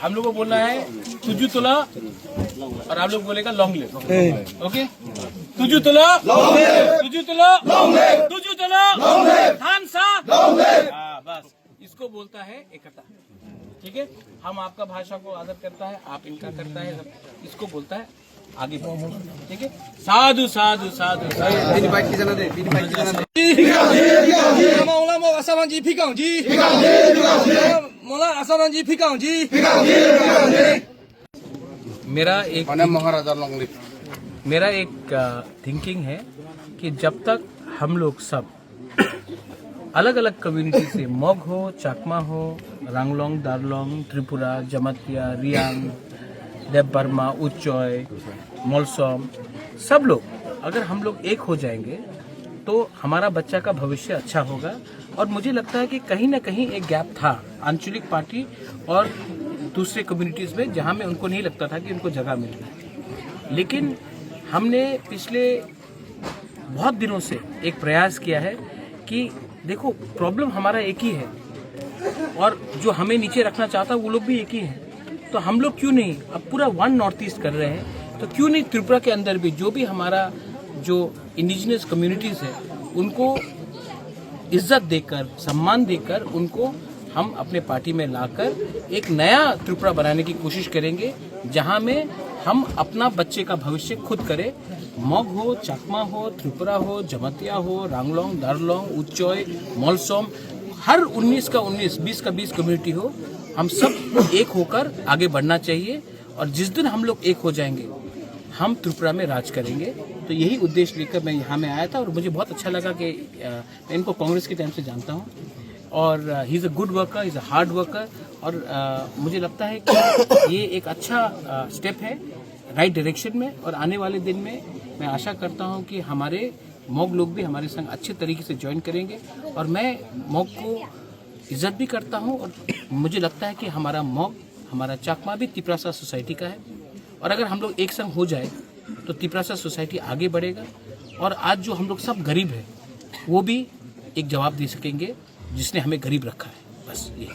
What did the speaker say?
हम लोग को बोलना है तुझू तुला और आप लोग बोलेगा लॉन्ग लिव। ओके, तुझू तुला, तुझू तुला, तुझू तुला, धान सा, बस इसको बोलता है एकता। ठीक है, हम आपका भाषा को आदर करता है, आप इनका करता है, इसको बोलता है आगे बढ़ो। ठीक है, साधु साधु साधु मेरा एक थिंकिंग है कि जब तक हम लोग सब अलग अलग कम्युनिटी से मोग हो, चाकमा हो, रांगलोंग, दारलोंग, त्रिपुरा, जमातिया, रियांग, देव बर्मा, उच्चॉय, मोलसोम, सब लोग अगर हम लोग एक हो जाएंगे तो हमारा बच्चा का भविष्य अच्छा होगा। और मुझे लगता है कि कहीं ना कहीं एक गैप था आंचलिक पार्टी और दूसरे कम्युनिटीज में, जहां में उनको नहीं लगता था कि उनको जगह मिल रही। लेकिन हमने पिछले बहुत दिनों से एक प्रयास किया है कि देखो प्रॉब्लम हमारा एक ही है और जो हमें नीचे रखना चाहता है वो लोग भी एक ही हैं। तो हम लोग क्यों नहीं अब पूरा वन नॉर्थ ईस्ट कर रहे हैं, तो क्यों नहीं त्रिपुरा के अंदर भी जो भी हमारा जो इंडिजिनस कम्युनिटीज है उनको इज्जत देकर, सम्मान देकर उनको हम अपने पार्टी में लाकर एक नया त्रिपुरा बनाने की कोशिश करेंगे, जहां में हम अपना बच्चे का भविष्य खुद करें। मोग हो, चाकमा हो, त्रिपुरा हो, जमातिया हो, रांगलोंग, दारलोंग, उच्चॉय, मोलसोम, हर 19 का 19, 20 का 20 कम्युनिटी हो, हम सब एक होकर आगे बढ़ना चाहिए। और जिस दिन हम लोग एक हो जाएंगे हम त्रिपुरा में राज करेंगे। तो यही उद्देश्य लेकर मैं यहाँ में आया था और मुझे बहुत अच्छा लगा कि मैं इनको कांग्रेस के टाइम से जानता हूँ और he is a good worker, he is a hard worker. और मुझे लगता है कि ये एक अच्छा स्टेप है राइट डायरेक्शन में। और आने वाले दिन में मैं आशा करता हूँ कि हमारे मोग लोग भी हमारे संग अच्छे तरीके से ज्वाइन करेंगे। और मैं मोग को इज्जत भी करता हूँ और मुझे लगता है कि हमारा मोग, हमारा चाकमा भी तिपरासा सोसाइटी का है। और अगर हम लोग एक संग हो जाए तो तिपरासा सोसाइटी आगे बढ़ेगा। और आज जो हम लोग सब गरीब हैं वो भी एक जवाब दे सकेंगे जिसने हमें गरीब रखा है। बस ये